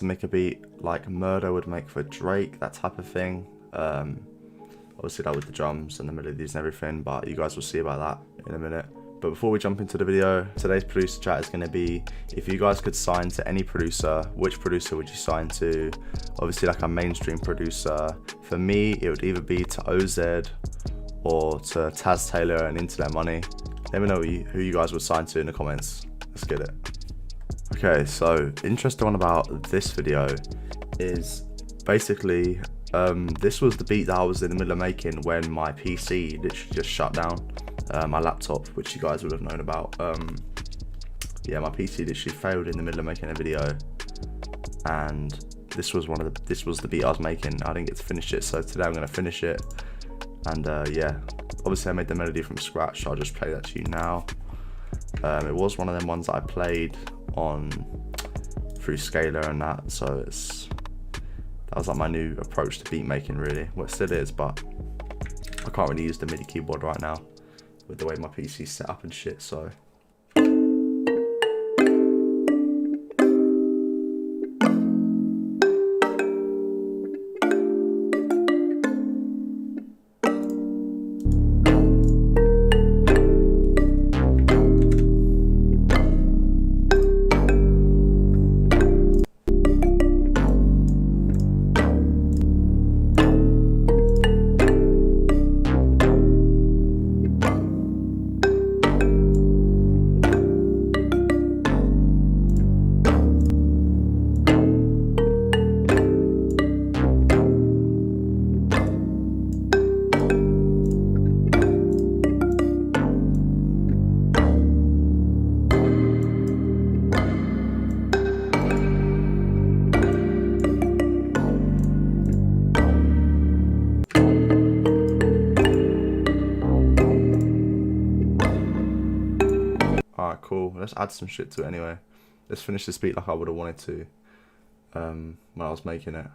to make a beat like Murda would make for Drake, that type of thing. Obviously that with the drums and the melodies and everything, but you guys will see about that in a minute. But before we jump into the video, today's producer chat is going to be, if you guys could sign to any producer, which producer would you sign to? Obviously like a mainstream producer. For me, it would either be to OZ or to Taz Taylor and Internet Money. Let me know who you guys would sign to in the comments. Let's get it. Okay, so interesting one about this video is basically this was the beat that I was in the middle of making when my PC literally just shut down. My laptop, which you guys would have known about. Yeah, my PC literally failed in the middle of making a video, and this was the beat I was making. I didn't get to finish it, so today I'm gonna finish it. And yeah, obviously I made the melody from scratch, so I'll just play that to you now. It was one of them ones that I played through Scalar and that, so that was like my new approach to beat making, really. Well, it still is, but I can't really use the MIDI keyboard right now with the way my PC's set up and shit, so. Alright, cool. Let's add some shit to it anyway. Let's finish this beat like I would have wanted to when I was making it.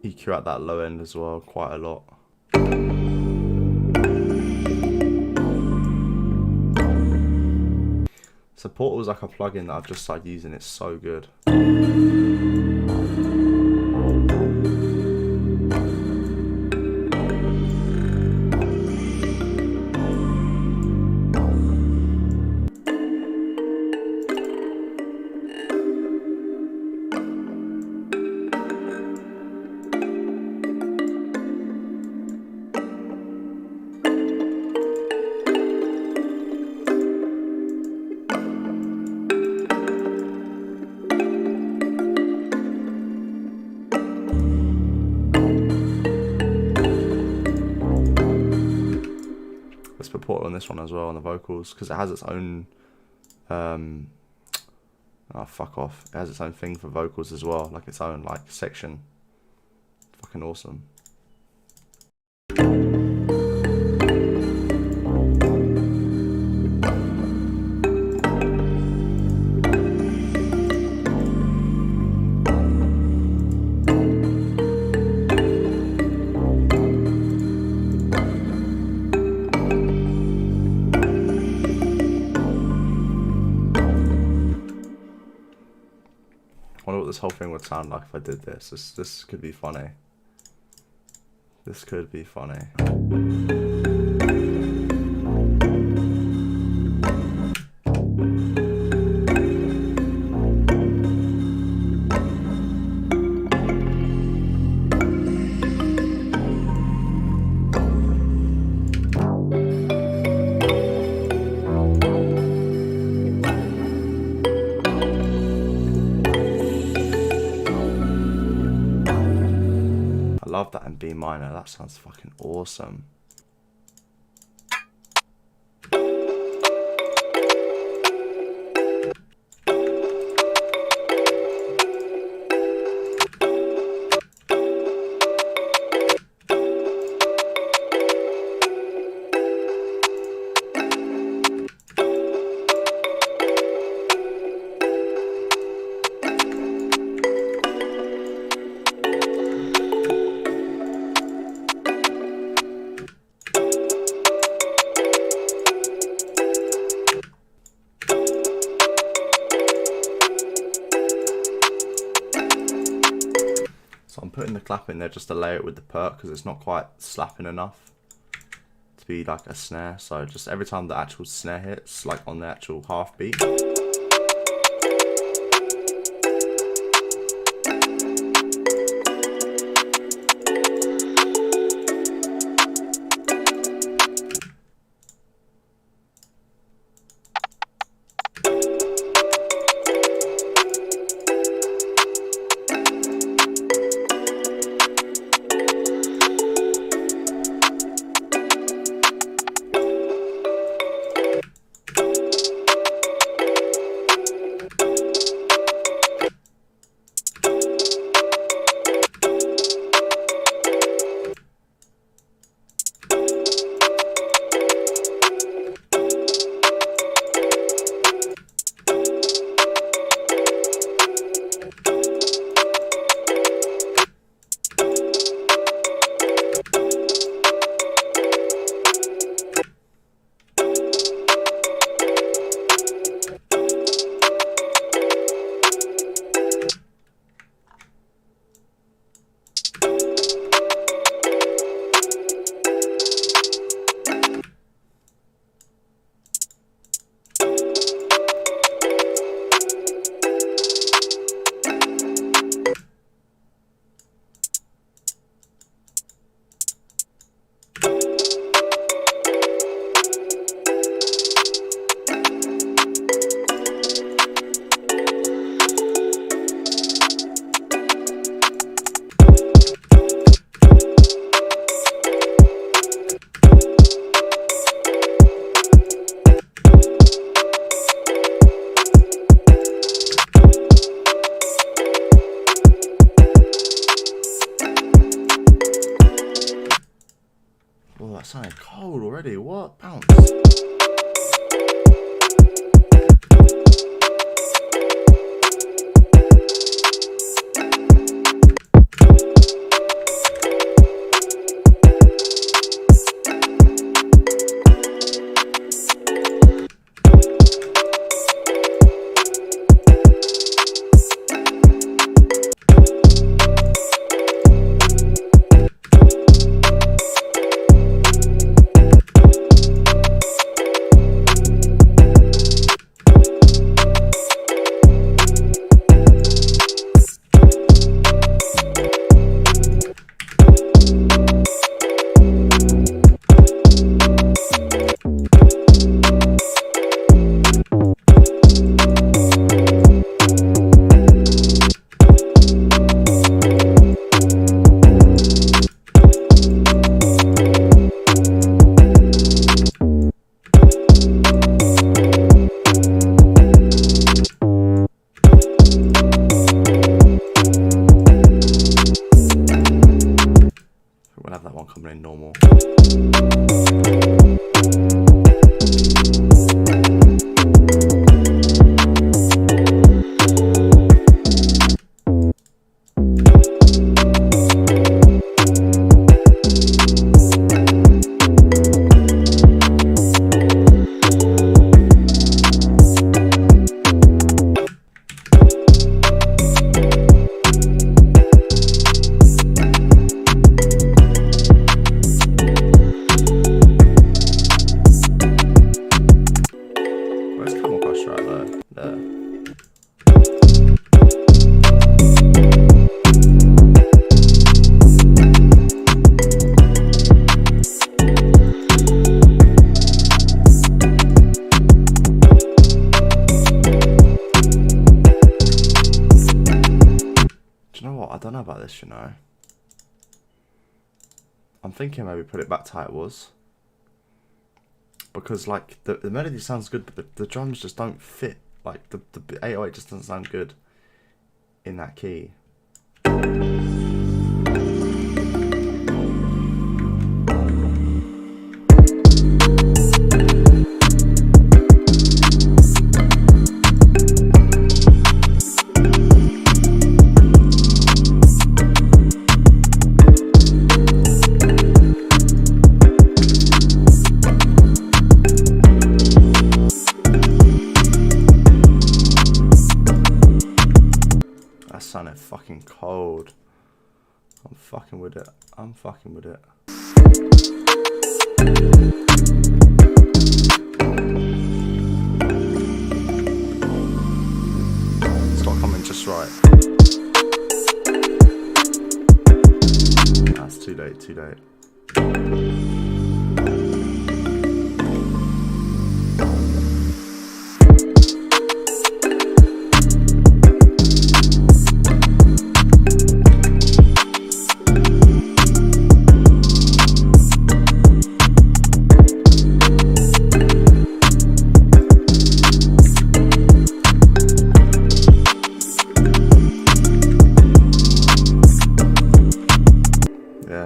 EQ at that low end as well, quite a lot. So Portal was like a plugin that I've just started using, it's so good. Let's put Portal on this one as well on the vocals, because it has its own oh, fuck off. It has its own thing for vocals as well, like its own like section. Fucking awesome. I wonder what this whole thing would sound like if I did this. This could be funny. This could be funny. love that in B minor. That sounds fucking awesome. So I'm putting the clap in there just to layer it with the perk because it's not quite slapping enough to be like a snare. So just every time the actual snare hits, like on the actual half beat. Oh, that sounded cold already. What? Bounce. We'll have that one coming in normal. I don't know about this, you know. I'm thinking maybe put it back to how it was. Because like the melody sounds good, but the drums just don't fit. Like the 808 just doesn't sound good in that key. That sounded fucking cold. I'm fucking with it. I'm fucking with it. It's got coming just right. That's too late, too late.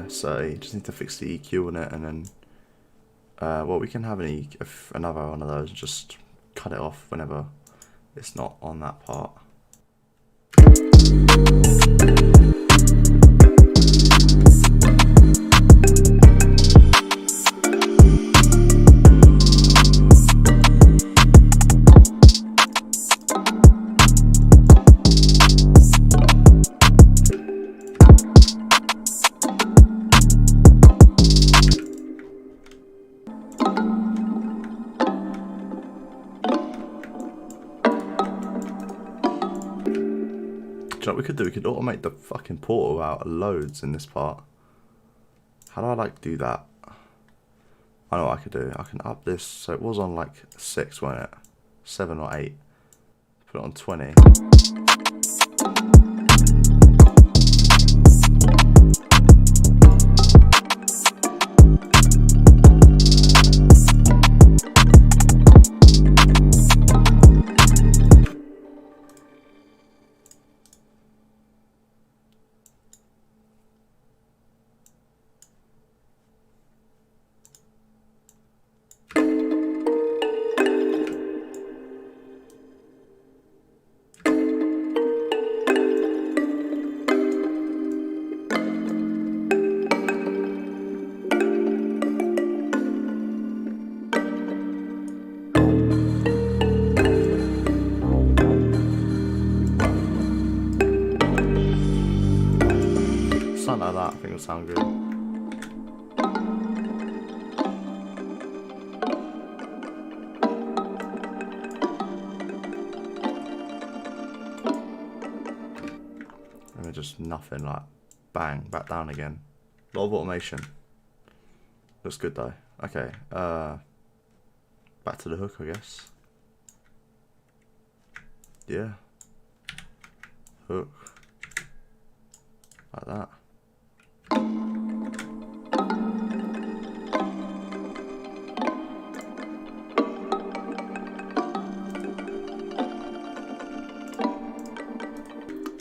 So you just need to fix the EQ on it, and then well, we can have another one of those and just cut it off whenever it's not on that part. Do you know what we could do? We could automate the fucking portal out loads in this part. How do I like do that? I know what I could do. I can up this. So it was on like 6, wasn't it? 7 or 8. Put it on 20. Something like that, I think it'll sound good. And then just nothing, like bang, back down again. A lot of automation. Looks good though. Okay, back to the hook, I guess. Yeah. Hook. Like that.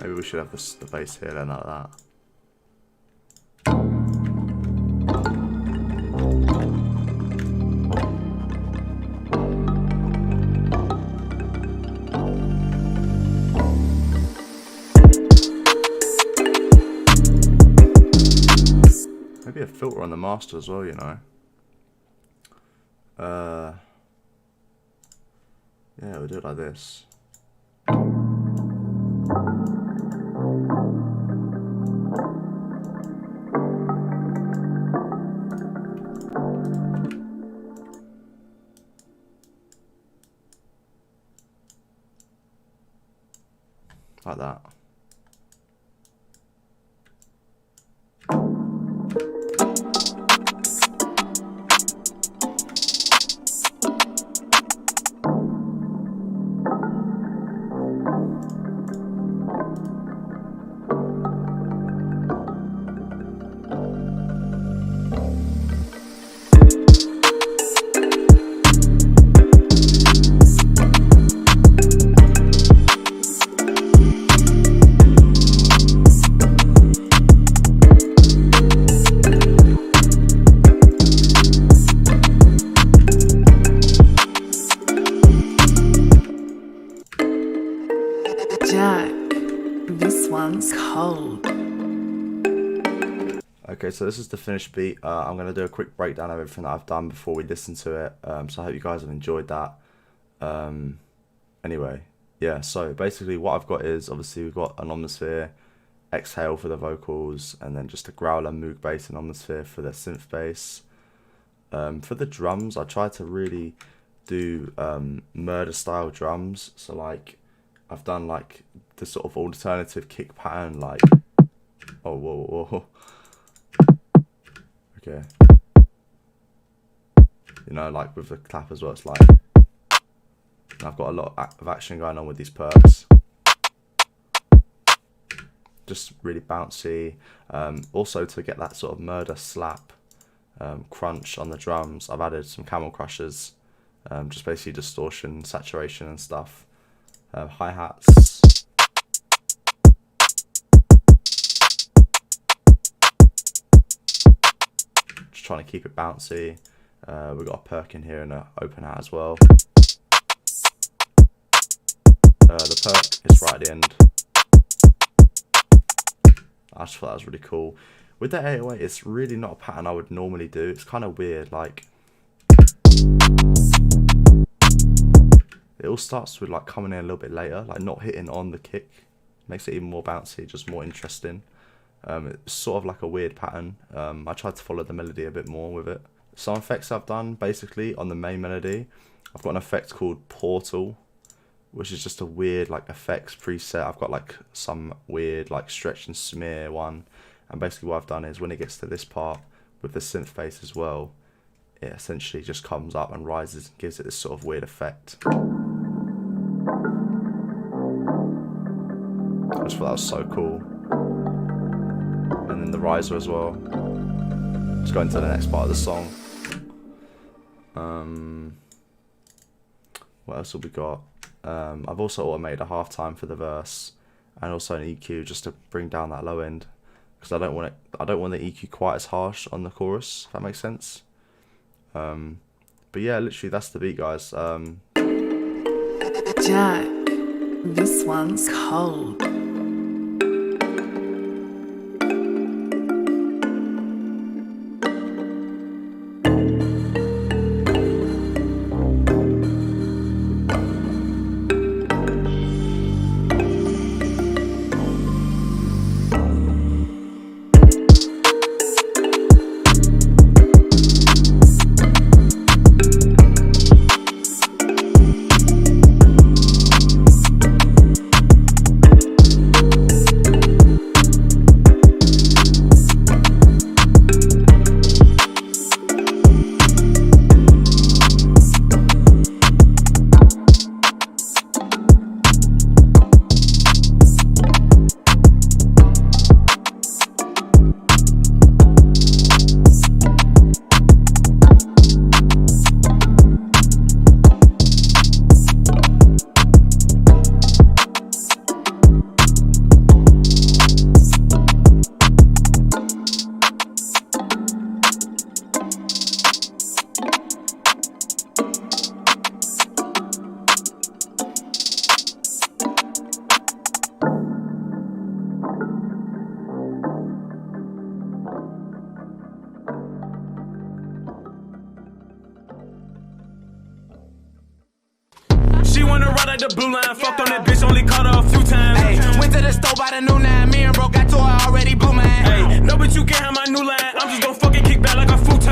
Maybe we should have the bass here then, like that. Maybe a filter on the master as well, you know. Yeah, we'll do it like this. Like that. Okay, so this is the finished beat. I'm going to do a quick breakdown of everything that I've done before we listen to it. So I hope you guys have enjoyed that. Anyway, yeah, so basically what I've got is, obviously we've got an Omnisphere, Exhale for the vocals, and then just a growler, Moog bass, and Omnisphere for the synth bass. For the drums, I tried to really do Murda style drums. So like, I've done like the sort of alternative kick pattern, like, oh, whoa, whoa. Okay. You know, like with the clap as well, it's like, I've got a lot of action going on with these perks. Just really bouncy. Also, to get that sort of Murda slap crunch on the drums, I've added some camel crushers, just basically distortion, saturation and stuff. Hi-hats. Just trying to keep it bouncy. We've got a perk in here and an open hat as well. The perk is right at the end. I just thought that was really cool. With the 808, it's really not a pattern I would normally do. It's kind of weird, like, it all starts with like coming in a little bit later, like not hitting on the kick. Makes it even more bouncy, just more interesting. It's sort of like a weird pattern. I tried to follow the melody a bit more with it. Some effects I've done, basically, on the main melody, I've got an effect called Portal, which is just a weird like effects preset. I've got like some weird like stretch and smear one, and basically what I've done is when it gets to this part with the synth bass as well, it essentially just comes up and rises and gives it this sort of weird effect. I just thought that was so cool. And then the riser as well. Let's go into the next part of the song. What else have we got? I've also automated a halftime for the verse, and also an EQ just to bring down that low end, because I don't want the EQ quite as harsh on the chorus, if that makes sense. But yeah, literally that's the beat, guys. Jack, this one's cold. She wanna ride at the blue line, fucked on that bitch, only caught her a few times. Ay, went to the store, bought a new 9, me and bro got to her already blue man. Ay, no, but you can't have my new line, I'm just gon' fucking